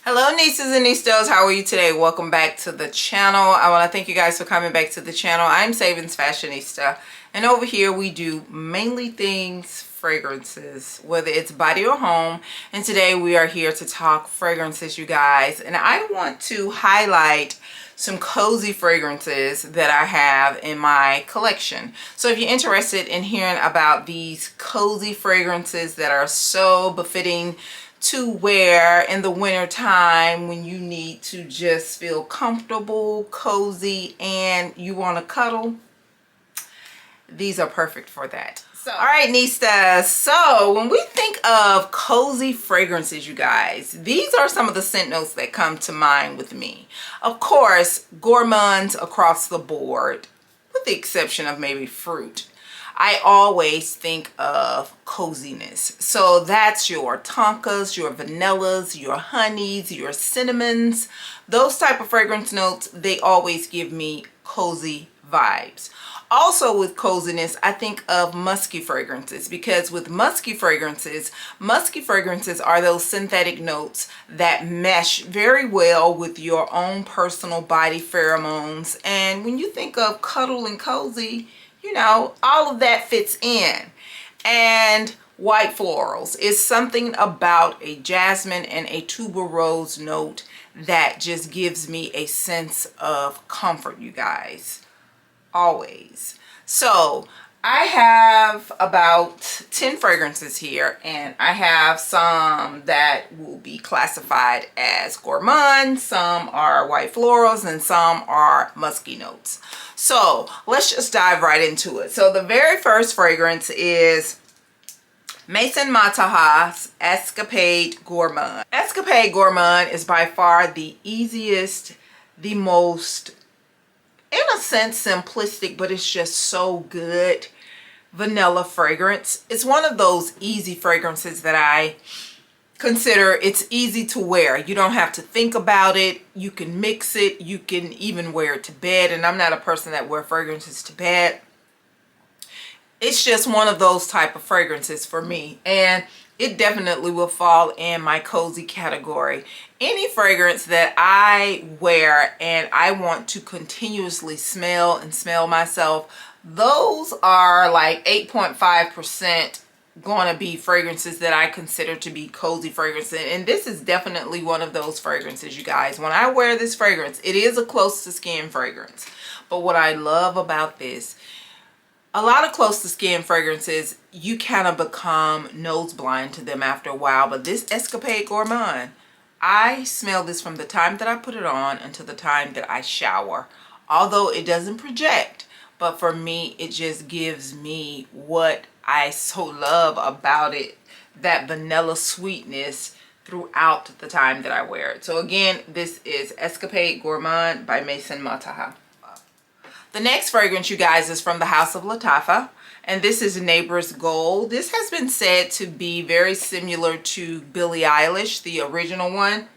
Hello Nistas and Nistas, how are you today? Welcome back to the channel. I want to thank you guys for coming back to the channel. I'm SavingsFashionista, and over here we do mainly things fragrances, whether it's body or home. And today we are here to talk fragrances, you guys, and I want to highlight some cozy fragrances that I have in my collection. So if you're interested in hearing about these cozy fragrances that are so befitting to wear in the winter time when you need to just feel comfortable, cozy, and you want to cuddle, these are perfect for that. So, all right, Nistas. So when we think of cozy fragrances, you guys, these are some of the scent notes that come to mind with me. Of course, gourmands across the board, with the exception of maybe fruit. I always think of coziness. So that's your tonkas, your vanillas, your honeys, your cinnamons. Those type of fragrance notes, they always give me cozy vibes. Also with coziness, I think of musky fragrances, because with musky fragrances are those synthetic notes that mesh very well with your own personal body pheromones. And when you think of cuddle and cozy, you know, all of that fits in. And white florals is something about a jasmine and a tuberose note that just gives me a sense of comfort, you guys. Always. So I have about 10 fragrances here, and I have some that will be classified as gourmand, some are white florals, and some are musky notes. So let's just dive right into it. So the very first fragrance is Maison Mataha's Escapade Gourmand. Escapade Gourmand is by far the easiest, the most, in a sense, simplistic, but it's just so good vanilla fragrance. It's one of those easy fragrances that I consider it's easy to wear. You don't have to think about it. You can mix it. You can even wear it to bed. And I'm not a person that wear fragrances to bed. It's just one of those type of fragrances for me. And it definitely will fall in my cozy category. Any fragrance that I wear and I want to continuously smell and smell myself, those are like 8.5% going to be fragrances that I consider to be cozy fragrances. And this is definitely one of those fragrances, you guys. When I wear this fragrance, it is a close to skin fragrance. But what I love about this, a lot of close to skin fragrances, you kind of become nose blind to them after a while. But this Escapade Gourmand, I smell this from the time that I put it on until the time that I shower. Although it doesn't project, but for me, it just gives me what I so love about it, that vanilla sweetness throughout the time that I wear it. So again, this is Escapade Gourmand by Maison Mataha. The next fragrance, you guys, is from the House of Lattafa, and this is Neighbor's Gold. This has been said to be very similar to Billie Eilish, the original one,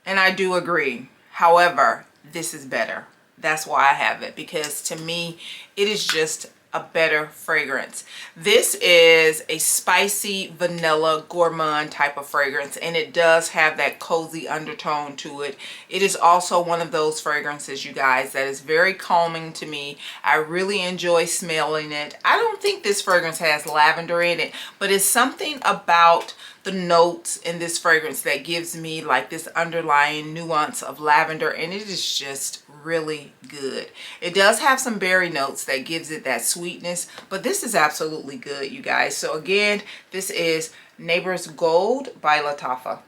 and I do agree. However, this is better. That's why I have it, because to me, it is just a better fragrance. This is a spicy vanilla gourmand type of fragrance, and it does have that cozy undertone to it. It is also one of those fragrances, you guys, that is very calming to me. I really enjoy smelling it. I don't think this fragrance has lavender in it, but it's something about the notes in this fragrance that gives me like this underlying nuance of lavender, and it is just really good. It does have some berry notes that gives it that sweetness, but this is absolutely good, you guys. So again, this is Neighbor's Gold by Lattafa.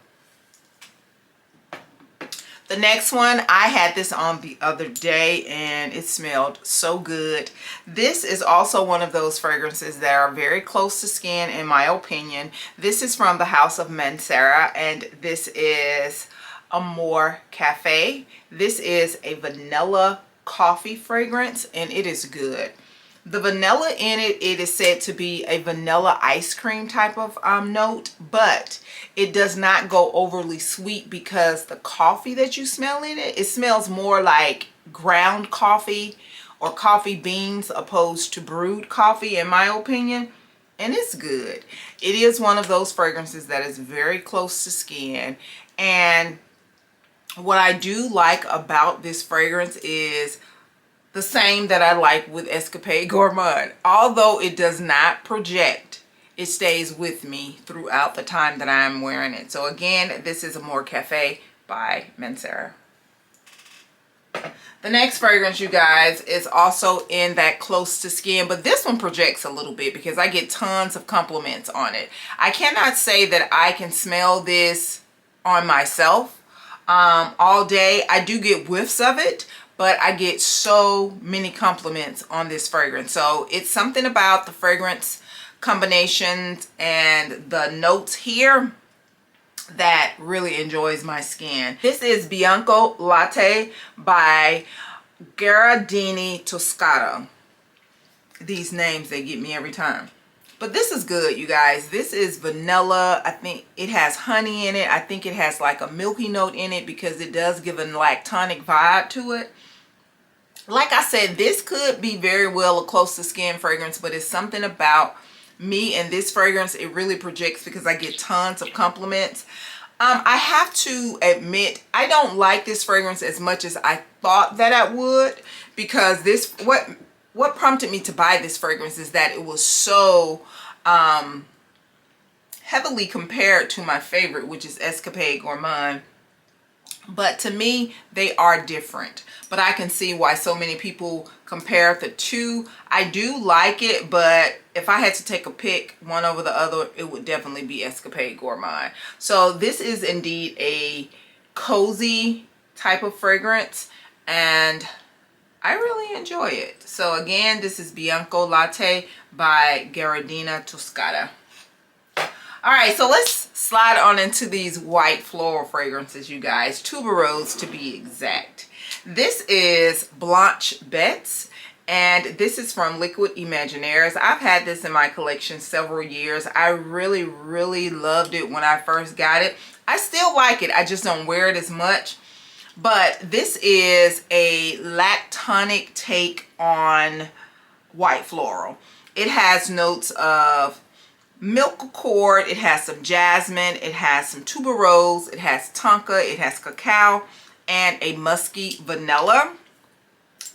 The next one, I had this on the other day and it smelled so good. This is also one of those fragrances that are very close to skin, in my opinion. This is from the House of Mancera, and this is Amore Cafe. This is a vanilla coffee fragrance, and it is good. The vanilla in it, it is said to be a vanilla ice cream type of note, but it does not go overly sweet, because the coffee that you smell in it, it smells more like ground coffee or coffee beans opposed to brewed coffee, in my opinion. And it's good. It is one of those fragrances that is very close to skin, and What I do like about this fragrance is the same that I like with Escapade Gourmand. Although it does not project, it stays with me throughout the time that I'm wearing it. So again, this is Amore Cafe by Mancera. The next fragrance, you guys, is also in that close to skin, but this one projects a little bit because I get tons of compliments on it. I cannot say that I can smell this on myself all day. I do get whiffs of it, but I get so many compliments on this fragrance. So it's something about the fragrance combinations and the notes here that really enjoys my skin. This is Bianco Latte by Gherardini Toscata. These names, they get me every time. But this is good, you guys. This is vanilla. I think it has honey in it. I think it has like a milky note in it because it does give a lactonic vibe to it. Like I said, this could be very well a close to skin fragrance, but it's something about me and this fragrance, it really projects because I get tons of compliments. I have to admit, I don't like this fragrance as much as I thought that I would, because this, what prompted me to buy this fragrance is that it was so heavily compared to my favorite, which is Escapade Gourmand. But to me, they are different. But I can see why so many people compare the two. I do like it, but if I had to take a pick one over the other, it would definitely be Escapade Gourmand. So this is indeed a cozy type of fragrance, and I really enjoy it. So again, this is Bianco Latte by Gherardini Toscata. All right, so let's slide on into these white floral fragrances, you guys. Tuberose, to be exact. This is Blancbets, and this is from Liquid Imaginaires. I've had this in my collection several years. I really, really loved it when I first got it. I still like it. I just don't wear it as much. But this is a lactonic take on white floral. It has notes of milk accord, it has some jasmine, it has some tuberose, it has tonka, it has cacao, and a musky vanilla.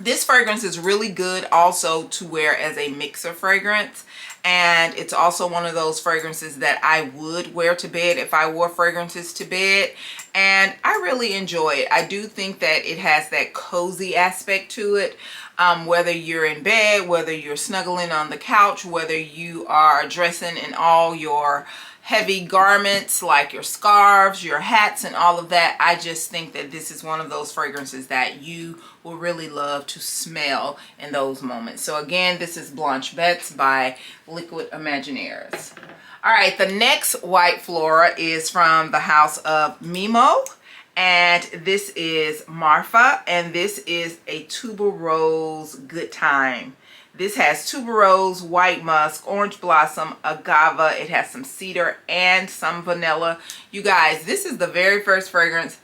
This fragrance is really good also to wear as a mixer fragrance, and it's also one of those fragrances that I would wear to bed if I wore fragrances to bed, and I really enjoy it. I do think that it has that cozy aspect to it. Whether you're in bed, whether you're snuggling on the couch, whether you are dressing in all your heavy garments like your scarves, your hats, and all of that, I just think that this is one of those fragrances that you will really love to smell in those moments. So again, this is Blancbets by Liquid Imaginaires. All right, the next white flora is from the house of Mimo, and this is Marfa, and this is a tuberose good time. This has tuberose, white musk, orange blossom, agave. It has some cedar and some vanilla. You guys, this is the very first fragrance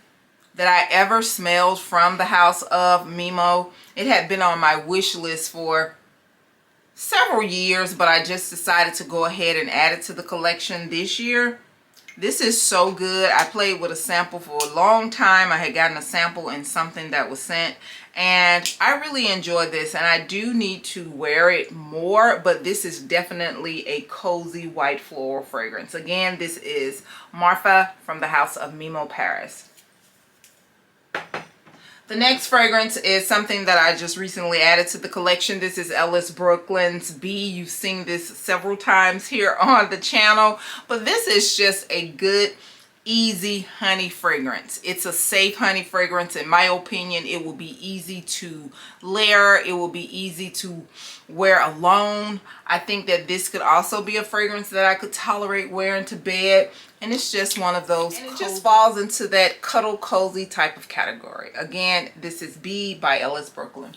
that I ever smelled from the house of Mimo. It had been on my wish list for several years, but I just decided to go ahead and add it to the collection this year. This is so good. I played with a sample for a long time. I had gotten a sample in something that was sent, and I really enjoyed this, and I do need to wear it more, but this is definitely a cozy white floral fragrance. Again, this is Marfa from the house of Mimo Paris. The next fragrance is something that I just recently added to the collection. This is Ellis Brooklyn's Bee. You've seen this several times here on the channel, but this is just a good, easy honey fragrance. It's a safe honey fragrance. In my opinion, it will be easy to layer. It will be easy to wear alone. I think that this could also be a fragrance that I could tolerate wearing to bed. And it's just one of those, and it just falls into that cuddle cozy type of category. Again, this is Bee by Ellis Brooklyn.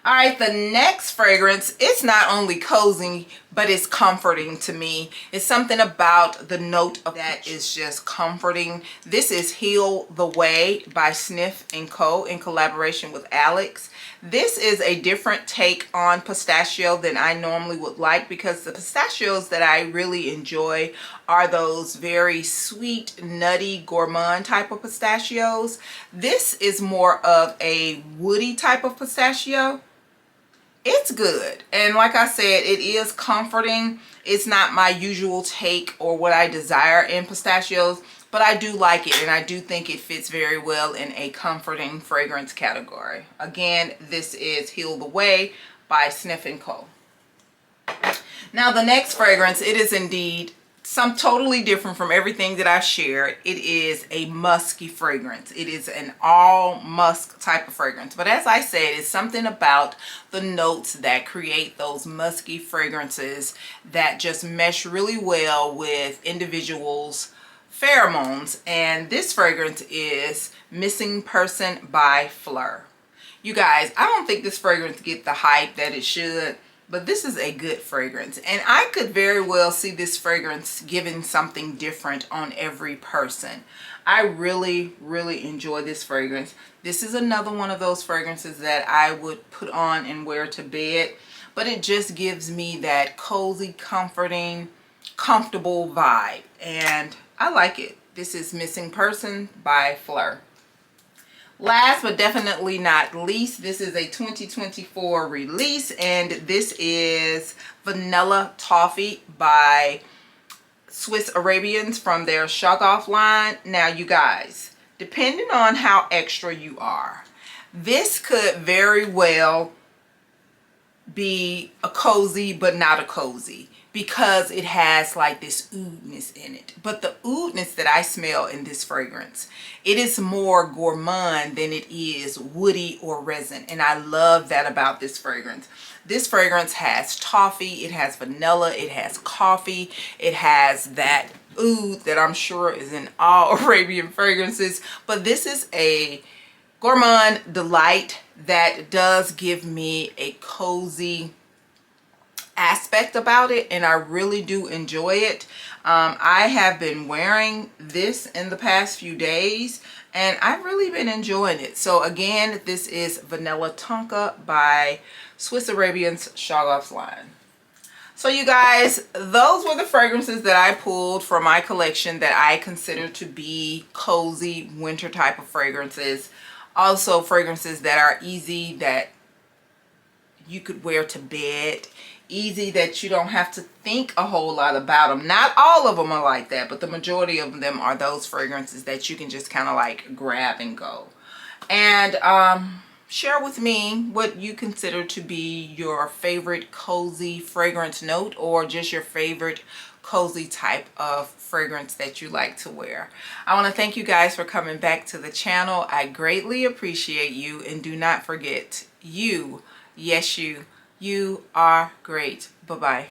All right, the next fragrance, it's not only cozy, but it's comforting to me. It's something about the note of that is just comforting. This is Heal the Way by Sniff & Co. in collaboration with Alex. This is a different take on pistachio than I normally would like, because the pistachios that I really enjoy are those very sweet, nutty, gourmand type of pistachios. This is more of a woody type of pistachio. It's good, and like I said, it is comforting. It's not my usual take or what I desire in pistachios, but I do like it, and I do think it fits very well in a comforting fragrance category. Again, this is Heal the Way by Sniff & Co. Now the next fragrance, it is indeed some totally different from everything that I've shared. It is a musky fragrance. It is an all musk type of fragrance. But as I said, it's something about the notes that create those musky fragrances that just mesh really well with individuals' pheromones. And this fragrance is Missing Person by Fleur. You guys, I don't think this fragrance gets the hype that it should, but this is a good fragrance, and I could very well see this fragrance giving something different on every person. I really enjoy this fragrance. This is another one of those fragrances that I would put on and wear to bed, but it just gives me that cozy, comforting, comfortable vibe, and I like it. This is Missing Person by Fleur. Last but definitely not least, this is a 2024 release, and this is Vanilla Toffee by Swiss Arabians from their Shoggoth line. Now you guys, depending on how extra you are, this could very well be a cozy but not a cozy, because it has like this oudness in it. But the oudness that I smell in this fragrance, it is more gourmand than it is woody or resin, and I love that about this fragrance. This fragrance has toffee, it has vanilla, it has coffee, it has that oud that I'm sure is in all Arabian fragrances, but this is a gourmand delight that does give me a cozy aspect about it, and I really do enjoy it. I have been wearing this in the past few days, and I've really been enjoying it. So again, this is Vanilla Tonka by Swiss Arabians Shoggoth line. So you guys, those were the fragrances that I pulled from my collection that I consider to be cozy winter type of fragrances. Also fragrances that are easy, that you could wear to bed, easy that you don't have to think a whole lot about them. Not all of them are like that, but the majority of them are those fragrances that you can just kind of like grab and go. And share with me what you consider to be your favorite cozy fragrance note, or just your favorite cozy type of fragrance that you like to wear. I want to thank you guys for coming back to the channel. I greatly appreciate you, and do not forget, you, yes you are great. Bye-bye.